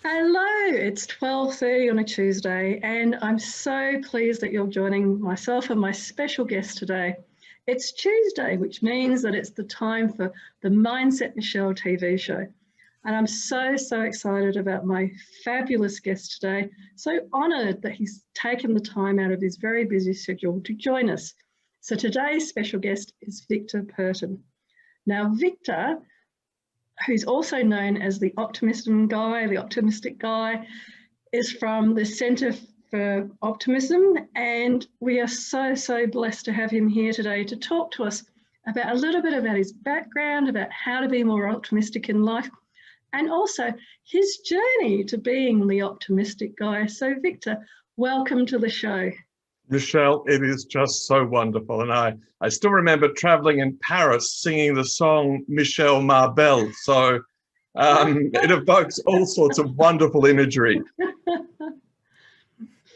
Hello, it's 12:30 on a Tuesday, and I'm so pleased that you're joining myself and my special guest today. It's Tuesday, which means that it's the time for the Mindset Michelle TV show. And I'm so excited about my fabulous guest today. So honoured that he's taken the time out of his very busy schedule to join us. So today's special guest is Victor Perton. Now, Victor, who's also known as the Optimism Guy, the Optimistic Guy, is from the Centre for Optimism, and we are so blessed to have him here today to talk to us about a little bit about his background, about how to be more optimistic in life, and also his journey to being the optimistic guy. So Victor, welcome to the show. Michelle, it is just so wonderful. And I still remember traveling in Paris singing the song Michelle Marbelle. So it evokes all sorts of wonderful imagery.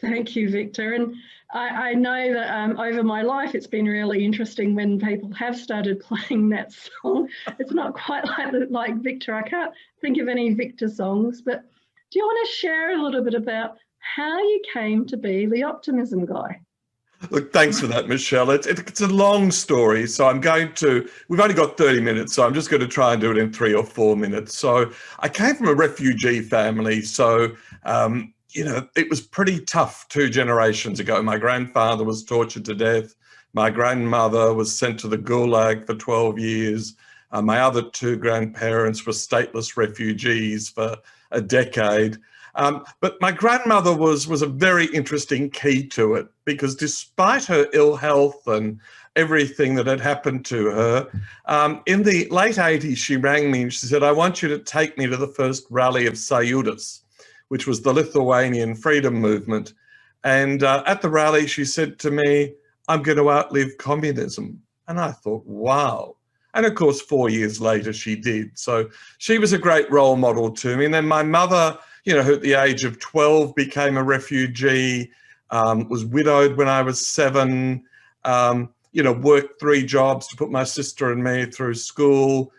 Thank you, Victor. And I know that over my life, it's been really interesting when people have started playing that song. It's not quite like Victor. I can't think of any Victor songs, but do you want to share a little bit about how you came to be the Optimism Guy? Look, thanks for that, Michelle. It's a long story, so we've only got 30 minutes, so I'm just going to try and do it in 3 or 4 minutes. So I came from a refugee family, so, it was pretty tough 2 generations ago. My grandfather was tortured to death. My grandmother was sent to the Gulag for 12 years. My other 2 grandparents were stateless refugees for a decade. But my grandmother was a very interesting key to it, because despite her ill health and everything that had happened to her, in the late 80s, she rang me and she said, I want you to take me to the first rally of Sąjūdis, which was the Lithuanian freedom movement. And at the rally, she said to me, I'm going to outlive communism. And I thought, wow. And of course, 4 years later, she did. So she was a great role model to me. And then my mother, who at the age of 12 became a refugee, was widowed when I was 7, worked 3 jobs to put my sister and me through school.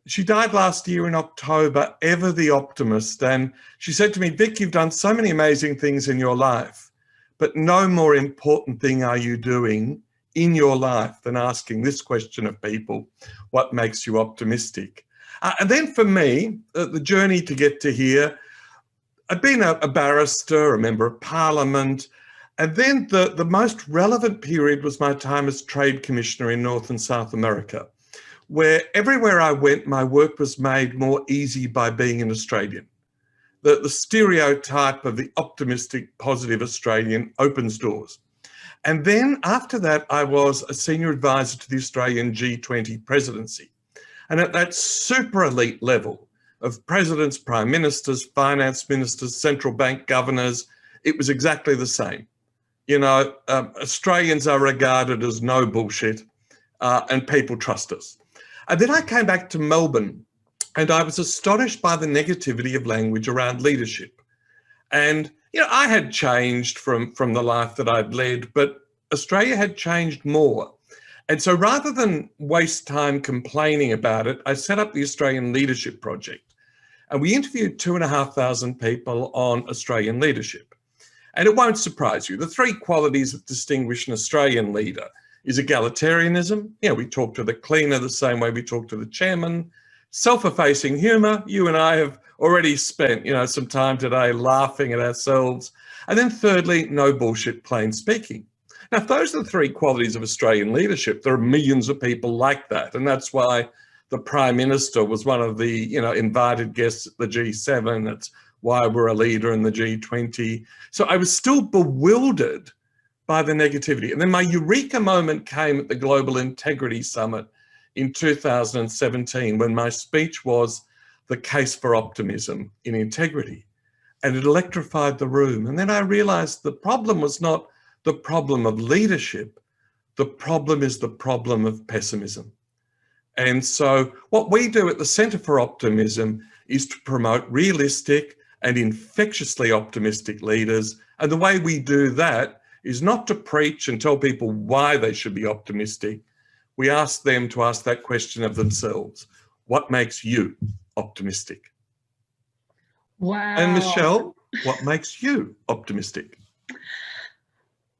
She died last year in October, ever the optimist. And she said to me, Vic, you've done so many amazing things in your life, but no more important thing are you doing in your life than asking this question of people: what makes you optimistic? And then for me, the journey to get to here, I'd been a barrister, a member of parliament, and then the most relevant period was my time as trade commissioner in North and South America, where everywhere I went, my work was made more easy by being an Australian. The stereotype of the optimistic, positive Australian opens doors. And then after that, I was a senior advisor to the Australian G20 presidency. And at that super elite level of presidents, prime ministers, finance ministers, central bank governors, it was exactly the same. Australians are regarded as no bullshit, and people trust us. And then I came back to Melbourne, and I was astonished by the negativity of language around leadership. And, I had changed from the life that I'd led, but Australia had changed more. And so rather than waste time complaining about it, I set up the Australian Leadership Project. And we interviewed 2,500 people on Australian leadership. And it won't surprise you, the 3 qualities that distinguish an Australian leader is egalitarianism. We talk to the cleaner the same way we talk to the chairman. Self-effacing humour. You and I have already spent, some time today laughing at ourselves. And then thirdly, no bullshit, plain speaking. Now, if those are the 3 qualities of Australian leadership, there are millions of people like that. And that's why the Prime Minister was one of the, invited guests at the G7. That's why we're a leader in the G20. So I was still bewildered by the negativity. And then my eureka moment came at the Global Integrity Summit in 2017, when my speech was the case for optimism in integrity. And it electrified the room. And then I realized the problem was not the problem of leadership. The problem is the problem of pessimism. And so what we do at the Centre for Optimism is to promote realistic and infectiously optimistic leaders. And the way we do that is not to preach and tell people why they should be optimistic. We ask them to ask that question of themselves: what makes you optimistic? And Wow. Michelle, what makes you optimistic?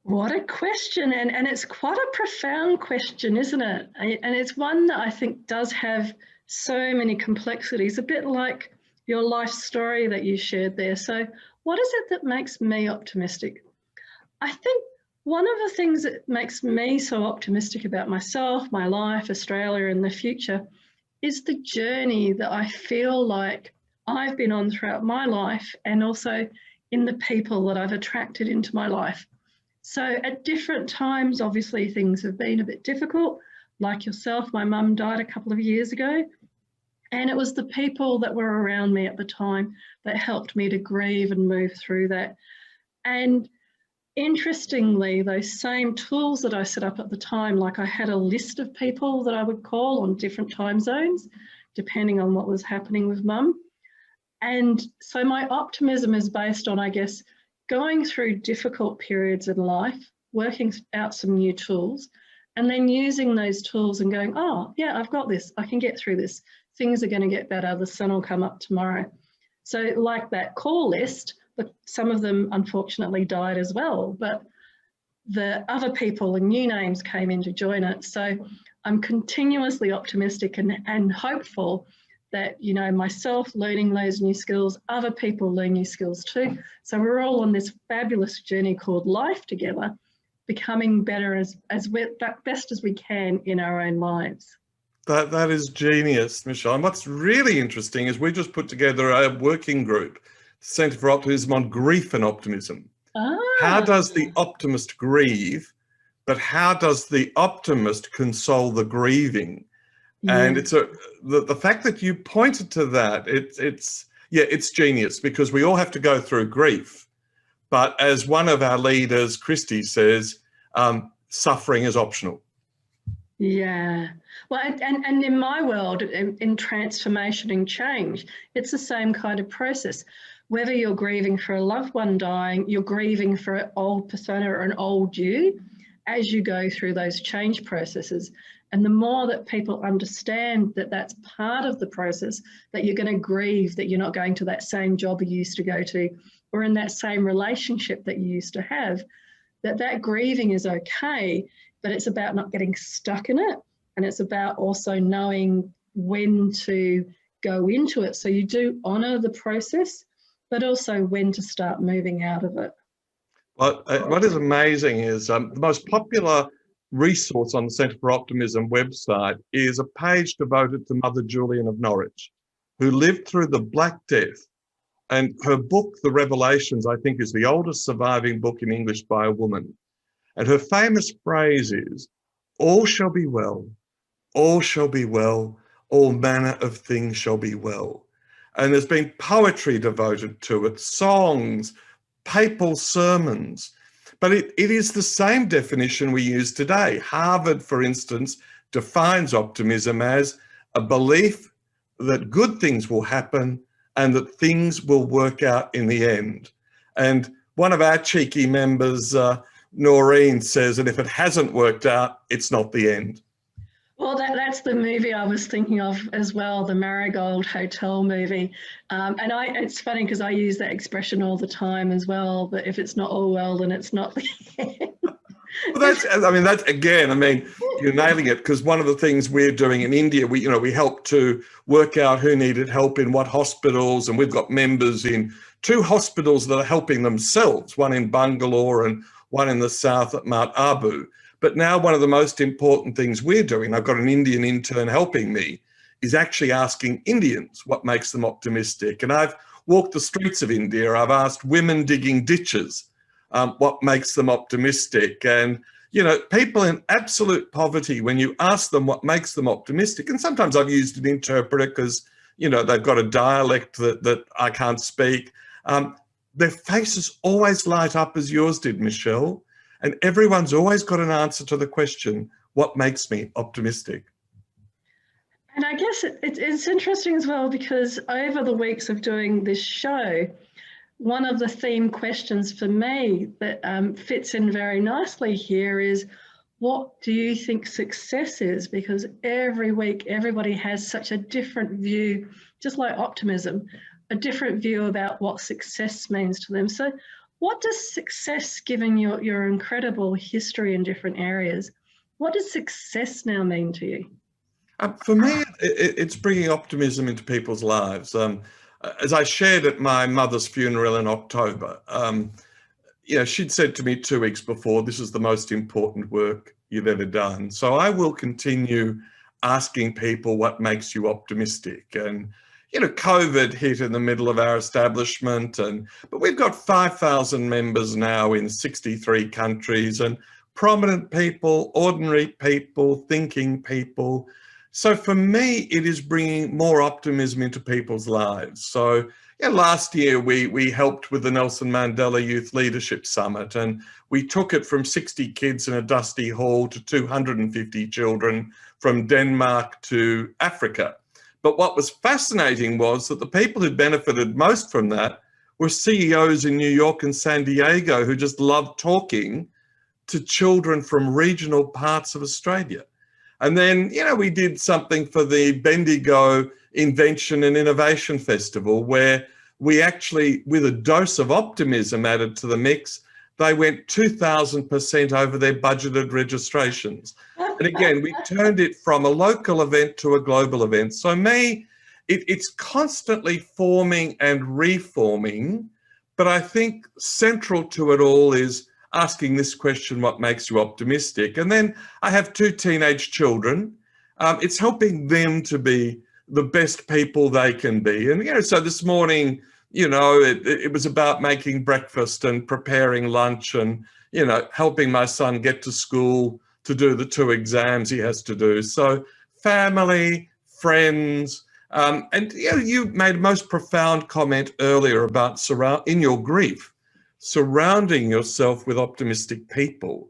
What a question. And it's quite a profound question, isn't it? And it's one that I think does have so many complexities, a bit like your life story that you shared there. So, what is it that makes me optimistic? I think one of the things that makes me so optimistic about myself, my life, Australia, and the future is the journey that I feel like I've been on throughout my life and also in the people that I've attracted into my life. So at different times, obviously, things have been a bit difficult. Like yourself, my mum died a couple of years ago, and it was the people that were around me at the time that helped me to grieve and move through that. And interestingly, those same tools that I set up at the time, like I had a list of people that I would call on different time zones, depending on what was happening with mum. And so my optimism is based on, I guess, going through difficult periods in life, working out some new tools, and then using those tools and going, oh, yeah, I've got this. I can get through this. Things are going to get better. The sun will come up tomorrow. So like that call list, but some of them unfortunately died as well, but the other people and new names came in to join it. So I'm continuously optimistic and hopeful that, you know, myself learning those new skills, other people learn new skills too. So we're all on this fabulous journey called life together, becoming better as best as we can in our own lives. That is genius, Michelle. And what's really interesting is we just put together a working group, Centre for Optimism, on grief and optimism. How Ah, does the optimist grieve, but how does the optimist console the grieving? yeah. And it's the fact that you pointed to that, it's genius, because we all have to go through grief. But as one of our leaders, Christy, says, suffering is optional. Yeah. Well, and in my world, in transformation and change, it's the same kind of process. Whether you're grieving for a loved one dying, you're grieving for an old persona or an old you as you go through those change processes. And the more that people understand that that's part of the process, that you're going to grieve, that you're not going to that same job you used to go to, or in that same relationship that you used to have, that grieving is okay, but it's about not getting stuck in it. And it's about also knowing when to go into it. So you do honour the process, but also when to start moving out of it. What is amazing is the most popular resource on the Centre for Optimism website is a page devoted to Mother Julian of Norwich, who lived through the Black Death. And her book, The Revelations, I think is the oldest surviving book in English by a woman. And her famous phrase is, all shall be well, all shall be well, all manner of things shall be well. And there's been poetry devoted to it, songs, papal sermons. But it is the same definition we use today. Harvard, for instance, defines optimism as a belief that good things will happen and that things will work out in the end. And one of our cheeky members, Noreen, says that if it hasn't worked out, it's not the end. Well, that's the movie I was thinking of as well, the Marigold Hotel movie. It's funny because I use that expression all the time as well, that if it's not all well, then it's not the end. Well, that's again, you're nailing it, because one of the things we're doing in India, we help to work out who needed help in what hospitals, and we've got members in 2 hospitals that are helping themselves, one in Bangalore and one in the south at Mount Abu. But now one of the most important things we're doing, I've got an Indian intern helping me, is actually asking Indians what makes them optimistic. And I've walked the streets of India, I've asked women digging ditches what makes them optimistic. And, people in absolute poverty, when you ask them what makes them optimistic, and sometimes I've used an interpreter because, they've got a dialect that I can't speak, their faces always light up as yours did, Michelle. And everyone's always got an answer to the question, what makes me optimistic? And I guess it's interesting as well, because over the weeks of doing this show, one of the theme questions for me that fits in very nicely here is, what do you think success is? Because every week, everybody has such a different view, just like optimism. a different view about what success means to them. So what does success, given your incredible history in different areas, what does success now mean to you? For me, it's bringing optimism into people's lives. As I shared at my mother's funeral in October, she'd said to me 2 weeks before, this is the most important work you've ever done. So I will continue asking people what makes you optimistic. And, COVID hit in the middle of our establishment, but we've got 5,000 members now in 63 countries, and prominent people, ordinary people, thinking people. So for me, it is bringing more optimism into people's lives. So last year we helped with the Nelson Mandela Youth Leadership Summit, and we took it from 60 kids in a dusty hall to 250 children from Denmark to Africa. But what was fascinating was that the people who benefited most from that were CEOs in New York and San Diego who just loved talking to children from regional parts of Australia. And then, we did something for the Bendigo Invention and Innovation Festival, where we actually, with a dose of optimism added to the mix, they went 2,000% over their budgeted registrations. And again, we turned it from a local event to a global event. So it's constantly forming and reforming, but I think central to it all is asking this question, what makes you optimistic? And then I have 2 teenage children. It's helping them to be the best people they can be. And, so this morning, it was about making breakfast and preparing lunch and, helping my son get to school to do the 2 exams he has to do. So family, friends, and, you made a most profound comment earlier about in your grief, surrounding yourself with optimistic people.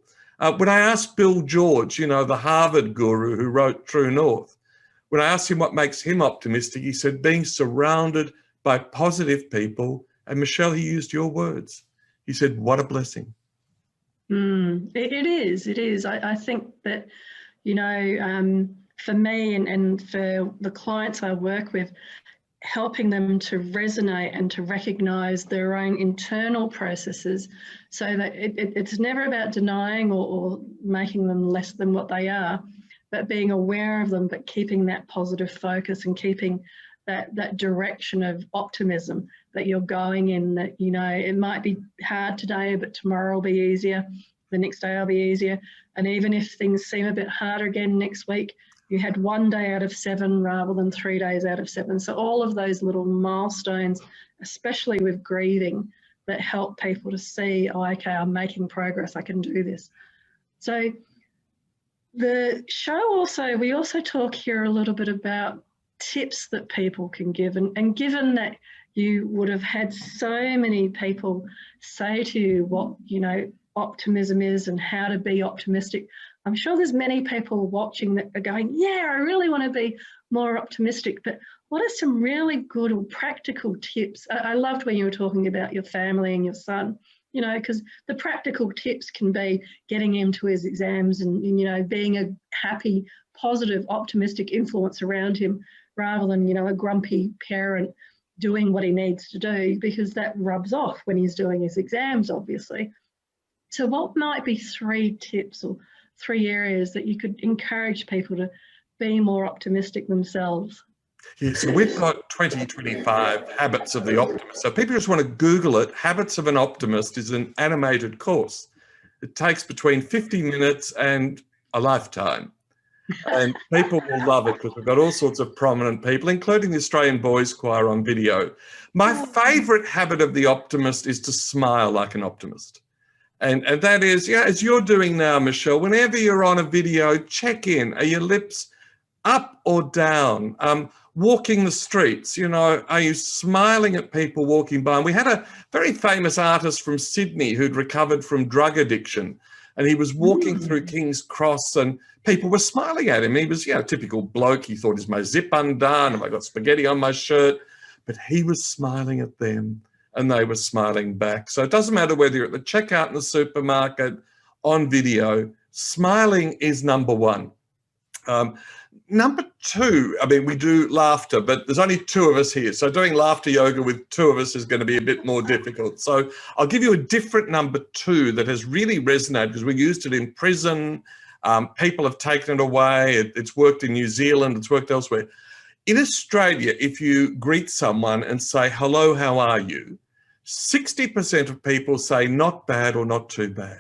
When I asked Bill George, the Harvard guru who wrote True North, when I asked him what makes him optimistic, he said being surrounded by positive people. And Michelle, he used your words. He said, what a blessing. It is. I think that, for me and for the clients I work with, helping them to resonate and to recognize their own internal processes, so that it's never about denying or making them less than what they are, but being aware of them, but keeping that positive focus and keeping that direction of optimism that you're going in, that, it might be hard today, but tomorrow will be easier. The next day will be easier. And even if things seem a bit harder again next week, you had 1 day out of 7 rather than 3 days out of 7. So all of those little milestones, especially with grieving, that help people to see, oh, okay, I'm making progress, I can do this. So the show we also talk here a little bit about tips that people can give. And given that you would have had so many people say to you what, optimism is and how to be optimistic, I'm sure there's many people watching that are going, yeah, I really want to be more optimistic, but what are some really good or practical tips? I loved when you were talking about your family and your son, because the practical tips can be getting him to his exams and being a happy, positive, optimistic influence around him, rather than, a grumpy parent doing what he needs to do, because that rubs off when he's doing his exams, obviously. So what might be 3 tips or 3 areas that you could encourage people to be more optimistic themselves? Yeah, so we've got 2025 Habits of the Optimist. So people just want to Google it. Habits of an Optimist is an animated course. It takes between 50 minutes and a lifetime. And people will love it because we've got all sorts of prominent people, including the Australian Boys Choir on video. My favourite habit of the optimist is to smile like an optimist. And that is, as you're doing now, Michelle, whenever you're on a video, check in. Are your lips up or down? Walking the streets, are you smiling at people walking by? And we had a very famous artist from Sydney who'd recovered from drug addiction. And he was walking through King's Cross and people were smiling at him. He was, a typical bloke. He thought, is my zip undone? Have I got spaghetti on my shirt? But he was smiling at them and they were smiling back. So it doesn't matter whether you're at the checkout in the supermarket, on video, smiling is number one. Number two, I mean, we do laughter, but there's only two of us here. So doing laughter yoga with two of us is going to be a bit more difficult. So I'll give you a different number two that has really resonated because we used it in prison. People have taken it away. It's worked in New Zealand. It's worked elsewhere. In Australia, if you greet someone and say, hello, how are you? 60% of people say not bad or not too bad.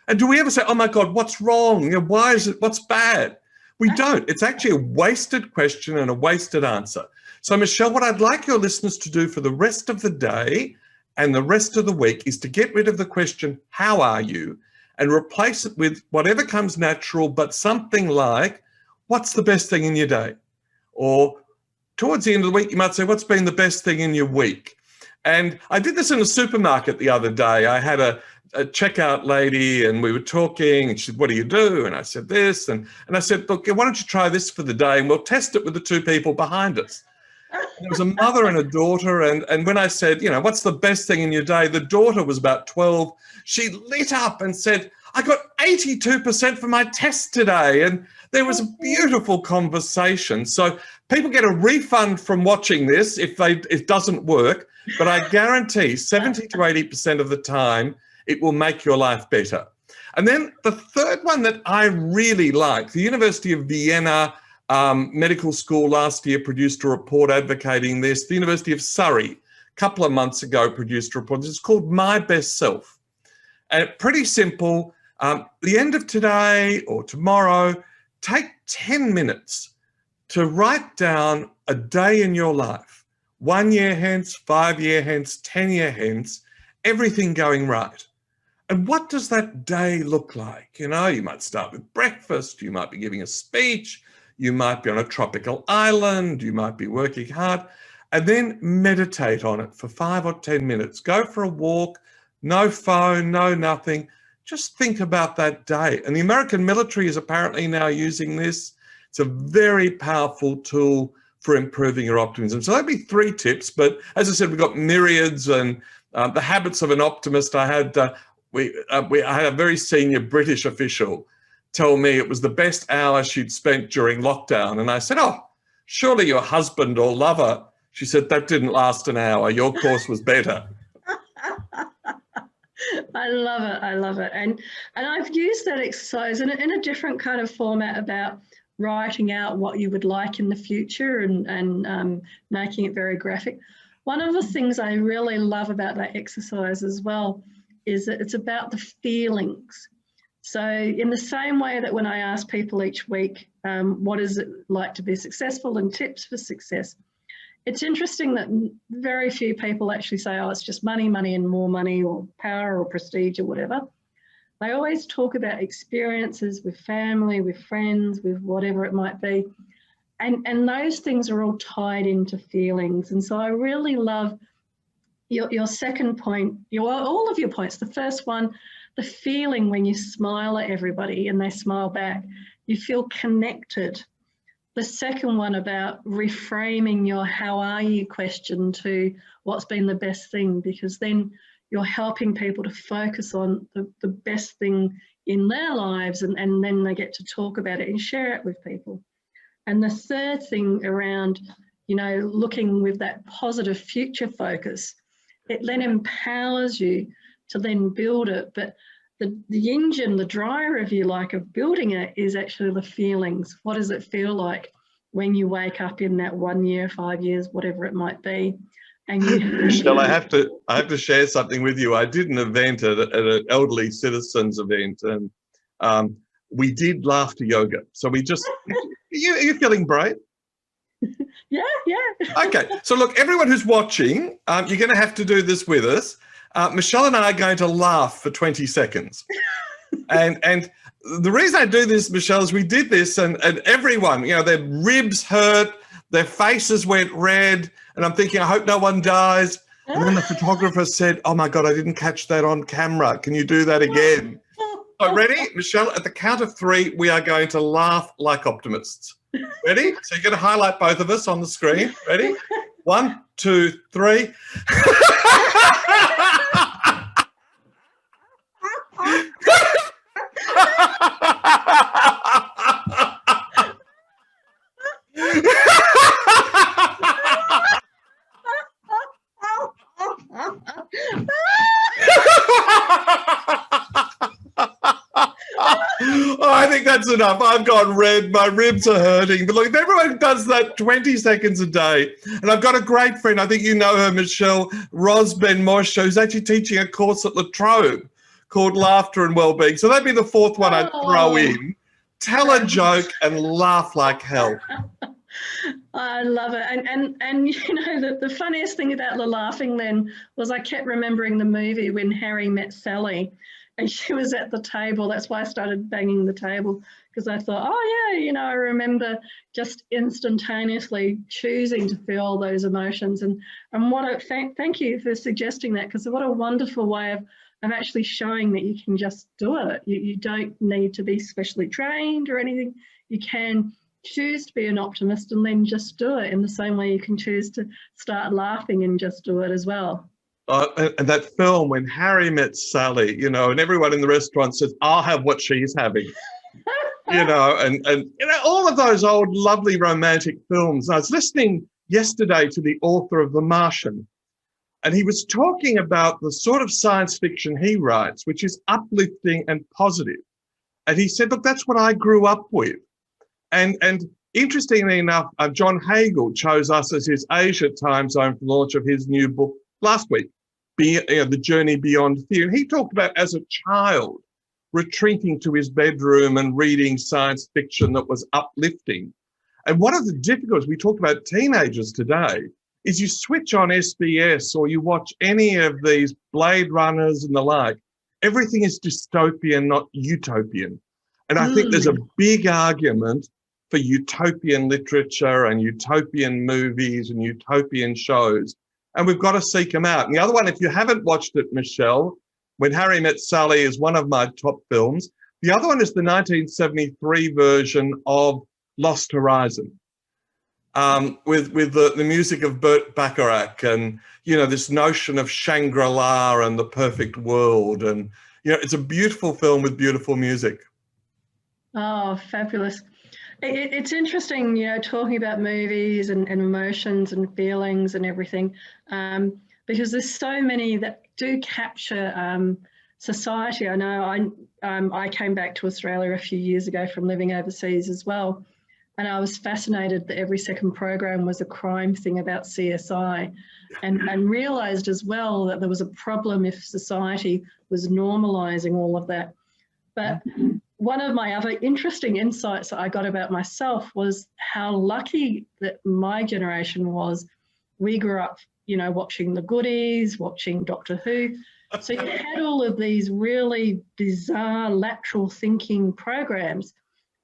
And do we ever say, oh my God, what's wrong? You know, why is it, what's bad? We don't. It's actually a wasted question and a wasted answer. So Michelle, what I'd like your listeners to do for the rest of the day and the rest of the week is to get rid of the question, how are you? And replace it with whatever comes natural, but something like, what's the best thing in your day? Or towards the end of the week, you might say, what's been the best thing in your week? And I did this in a supermarket the other day. I had a checkout lady and we were talking and she said, what do you do? And I said this. And I said, look, why don't you try this for the day and we'll test it with the two people behind us. And there was a mother and a daughter. And when I said, you know, what's the best thing in your day? The daughter was about 12. She lit up and said, I got 82% for my test today. And there was a beautiful conversation. So people get a refund from watching this if it doesn't work, but I guarantee 70 to 80% of the time, it will make your life better. And then the third one that I really like, the University of Vienna Medical School last year produced a report advocating this. The University of Surrey, a couple of months ago, produced a report. It's called My Best Self. And it's pretty simple. The end of today or tomorrow, take 10 minutes to write down a day in your life. 1 year hence, 5 year hence, 10 year hence, everything going right. And what does that day look like? You know, you might start with breakfast, you might be giving a speech, you might be on a tropical island, you might be working hard, and then meditate on it for 5 or 10 minutes. Go for a walk, no phone, no nothing. Just think about that day. And the American military is apparently now using this. It's a very powerful tool for improving your optimism. So that'd be 3 tips. But as I said, we've got myriads and the habits of an optimist. I had a very senior British official tell me it was the best hour she'd spent during lockdown. And I said, oh, surely your husband or lover. She said, that didn't last an hour. Your course was better. I love it. I love it. And I've used that exercise in a different kind of format about writing out what you would like in the future and making it very graphic. One of the things I really love about that exercise as well is that it's about the feelings. So in the same way that when I ask people each week, what is it like to be successful and tips for success, it's interesting that very few people actually say, oh, it's just money, money and more money or power or prestige or whatever. They always talk about experiences with family, with friends, with whatever it might be. And those things are all tied into feelings. And so I really love your second point, all of your points. The first one, the feeling when you smile at everybody and they smile back, you feel connected. The second one about reframing your how are you question to what's been the best thing, because then you're helping people to focus on the best thing in their lives and then they get to talk about it and share it with people. And the third thing around, you know, looking with that positive future focus, it then empowers you to then build it. But the engine, the driver, if you like, of building it is actually the feelings. What does it feel like when you wake up in that 1 year, 5 years, whatever it might be? And you Michelle, I have to share something with you. I did an event at an elderly citizens event, and we did laughter yoga. So we just, are you feeling brave? Yeah. Okay, so look, everyone who's watching, you're going to have to do this with us. Michelle and I are going to laugh for 20 seconds. And the reason I do this, Michelle, is we did this and everyone, you know, their ribs hurt, their faces went red, and I'm thinking, I hope no one dies. And then the photographer said, oh my God, I didn't catch that on camera. Can you do that again? So ready, Michelle, at the count of 3, we are going to laugh like optimists. Ready? So you're going to highlight both of us on the screen. Ready? 1, 2, 3. Oh, I think that's enough. I've gone red. My ribs are hurting. But look, if everyone does that 20 seconds a day, and I've got a great friend, I think you know her, Michelle, Ros Ben Moshe, who's actually teaching a course at La Trobe called Laughter and Wellbeing. So that'd be the fourth one I'd throw in. Tell a joke and laugh like hell. I love it. And you know, the funniest thing about the laughing then was I kept remembering the movie When Harry Met Sally, and she was at the table. That's why I started banging the table, because I thought, oh yeah, you know, I remember just instantaneously choosing to feel those emotions. And what a thank you for suggesting that, because what a wonderful way of actually showing that you can just do it. You don't need to be specially trained or anything. You can choose to be an optimist and then just do it, in the same way you can choose to start laughing and just do it as well. And that film, When Harry Met Sally, you know, and everyone in the restaurant says, I'll have what she's having. You know, and you know, all of those old lovely romantic films. I was listening yesterday to the author of The Martian, and he was talking about the sort of science fiction he writes, which is uplifting and positive. And he said, look, that's what I grew up with. And interestingly enough, John Hagel chose us as his Asia time zone for the launch of his new book last week, The Journey Beyond Fear. And he talked about, as a child, retreating to his bedroom and reading science fiction that was uplifting. And one of the difficulties, we talked about teenagers today, is you switch on SBS or you watch any of these Blade Runners and the like, everything is dystopian, not utopian. And I think there's a big argument for utopian literature and utopian movies and utopian shows. And we've got to seek them out. And the other one, if you haven't watched it, Michelle, When Harry Met Sally is one of my top films. The other one is the 1973 version of Lost Horizon, with the music of Burt Bacharach, and, you know, this notion of Shangri-La and the perfect world. And, you know, it's a beautiful film with beautiful music. Oh, fabulous. It's interesting, you know, talking about movies and emotions and feelings and everything, because there's so many that do capture society. I know I came back to Australia a few years ago from living overseas as well, and I was fascinated that every second program was a crime thing about CSI, and realised as well that there was a problem if society was normalising all of that. But one of my other interesting insights that I got about myself was how lucky that my generation was. We grew up, you know, watching The Goodies, watching Doctor Who. So you had all of these really bizarre lateral thinking programs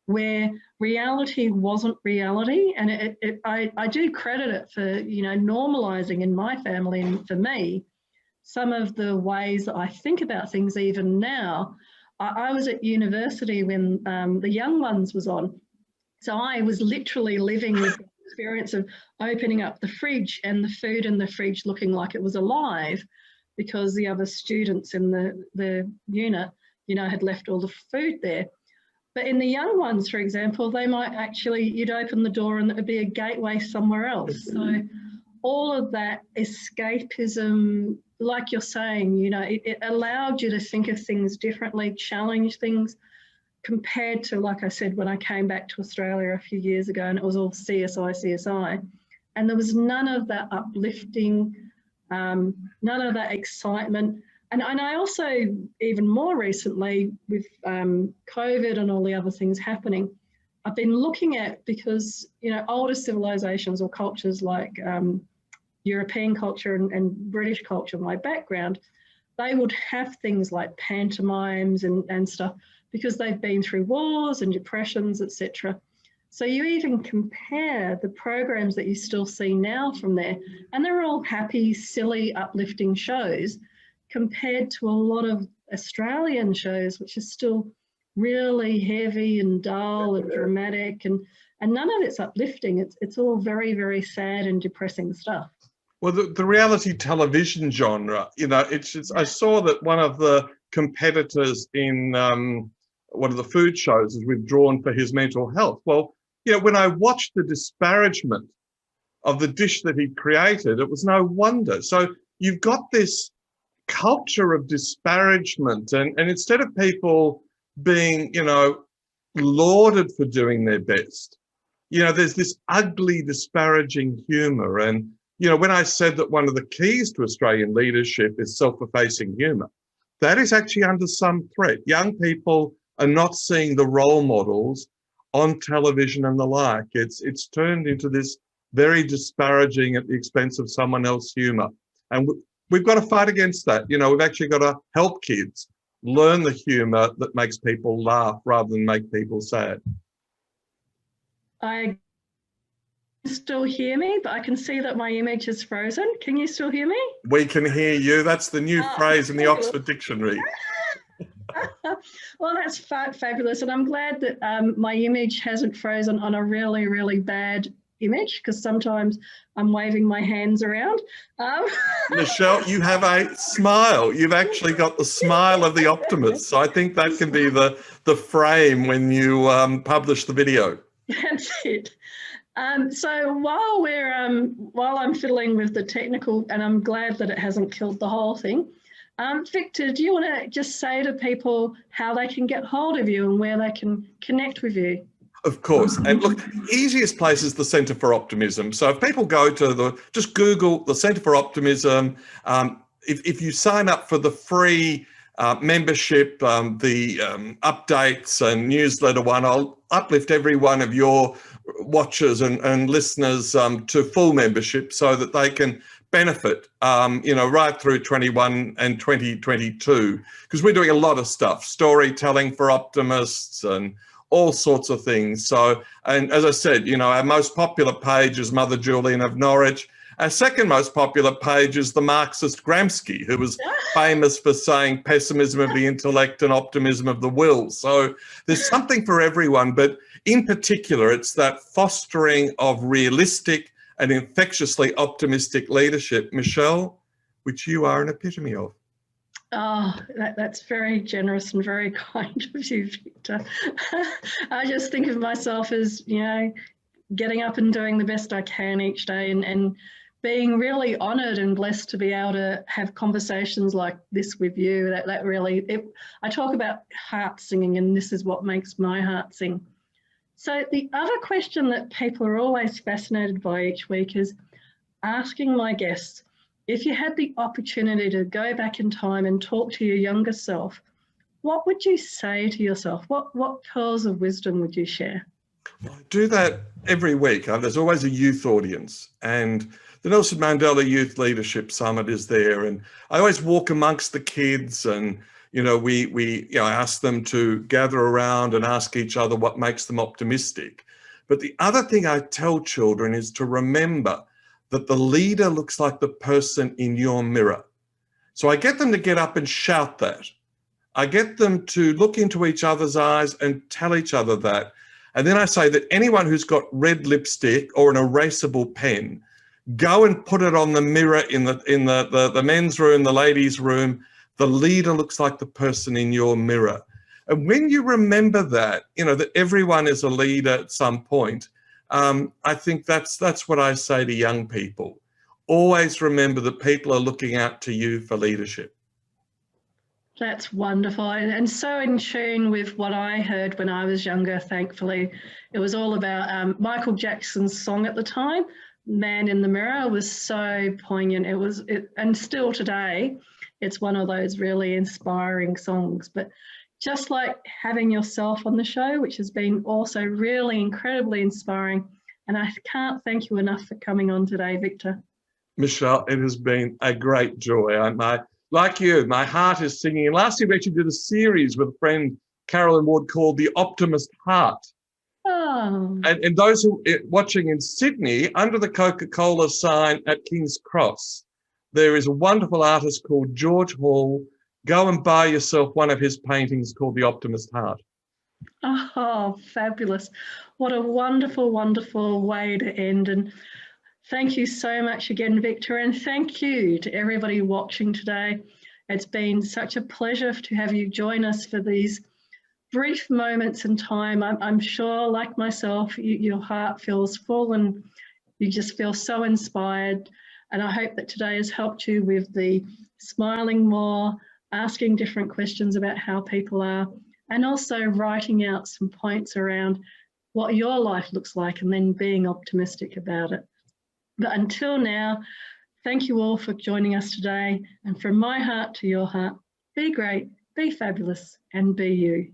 where reality wasn't reality. And I do credit it for, you know, normalising in my family and for me some of the ways that I think about things even now. I was at university when The Young Ones was on. So I was literally living with the experience of opening up the fridge and the food in the fridge looking like it was alive, because the other students in the unit, you know, had left all the food there. But in The Young Ones, for example, they might actually, you'd open the door and it would be a gateway somewhere else. So all of that escapism, like you're saying, you know, it allowed you to think of things differently, challenge things, compared to, like I said, when I came back to Australia a few years ago and it was all CSI. And there was none of that uplifting, none of that excitement. And I also, even more recently, with COVID and all the other things happening, I've been looking at, because, you know, older civilizations or cultures like European culture and British culture, my background, they would have things like pantomimes and stuff, because they've been through wars and depressions, etc. So you even compare the programs that you still see now from there, and they're all happy, silly, uplifting shows, compared to a lot of Australian shows, which are still really heavy and dull and dramatic, and none of it's uplifting. It's all very, very sad and depressing stuff. Well, the reality television genre, you know, it's just, I saw that one of the competitors in one of the food shows has withdrawn for his mental health. Well, you know, when I watched the disparagement of the dish that he created, it was no wonder. So you've got this culture of disparagement. And instead of people being, lauded for doing their best, there's this ugly, disparaging humour. And, when I said that one of the keys to Australian leadership is self-effacing humour, that is actually under some threat. Young people are not seeing the role models on television and the like. It's turned into this very disparaging at the expense of someone else's humour. And we've got to fight against that. We've actually got to help kids learn the humour that makes people laugh rather than make people sad. I still hear me, but I can see that my image is frozen. Can you still hear me? We can hear you. That's the new phrase in the Oxford Dictionary. Well, that's fabulous. And I'm glad that my image hasn't frozen on a really, really bad image, because sometimes I'm waving my hands around. Michelle, you have a smile. You've actually got the smile of the optimist. So I think that can be the frame when you publish the video. That's it. So while I'm fiddling with the technical, and I'm glad that it hasn't killed the whole thing, Victor, do you want to just say to people how they can get hold of you and where they can connect with you? Of course. And look, easiest place is the Centre for Optimism. So if people go to just Google the Centre for Optimism, if you sign up for the free membership, the updates and newsletter one, I'll uplift every one of your watchers and listeners to full membership so that they can benefit, right through 21 and 2022, because we're doing a lot of stuff, storytelling for optimists and all sorts of things. So, and as I said, our most popular page is Mother Julian of Norwich. Our second most popular page is the Marxist Gramsci, who was famous for saying pessimism of the intellect and optimism of the will. So there's something for everyone, but in particular, it's that fostering of realistic and infectiously optimistic leadership, Michelle, which you are an epitome of. Oh, that's very generous and very kind of you, Victor. I just think of myself as, getting up and doing the best I can each day and being really honoured and blessed to be able to have conversations like this with you. That really, I talk about heart singing, and this is what makes my heart sing. So the other question that people are always fascinated by each week is asking my guests, if you had the opportunity to go back in time and talk to your younger self, what would you say to yourself? What pearls of wisdom would you share? Well, I do that every week. There's always a youth audience, and the Nelson Mandela Youth Leadership Summit is there. And I always walk amongst the kids, and we ask them to gather around and ask each other what makes them optimistic. But the other thing I tell children is to remember that the leader looks like the person in your mirror. So I get them to get up and shout that. I get them to look into each other's eyes and tell each other that. And then I say that anyone who's got red lipstick or an erasable pen, go and put it on the mirror in the men's room, the ladies' room. The leader looks like the person in your mirror. And when you remember that, that everyone is a leader at some point, I think that's what I say to young people. Always remember that people are looking out to you for leadership. That's wonderful, and so in tune with what I heard when I was younger, thankfully. It was all about Michael Jackson's song at the time, Man in the Mirror, was so poignant. And still today, it's one of those really inspiring songs. But just like having yourself on the show, which has been also really incredibly inspiring. And I can't thank you enough for coming on today, Victor. Michelle, it has been a great joy. Like you, my heart is singing. And last year we actually did a series with a friend, Carolyn Ward, called The Optimist Heart. Oh. And those who are watching in Sydney, under the Coca-Cola sign at King's Cross, there is a wonderful artist called George Hall. Go and buy yourself one of his paintings called The Optimist Heart. Oh, fabulous. What a wonderful, wonderful way to end. And thank you so much again, Victor. And thank you to everybody watching today. It's been such a pleasure to have you join us for these brief moments in time. I'm sure, like myself, your heart feels full and you just feel so inspired. And I hope that today has helped you with the smiling more, asking different questions about how people are, and also writing out some points around what your life looks like and then being optimistic about it. But until now, thank you all for joining us today. And from my heart to your heart, be great, be fabulous, and be you.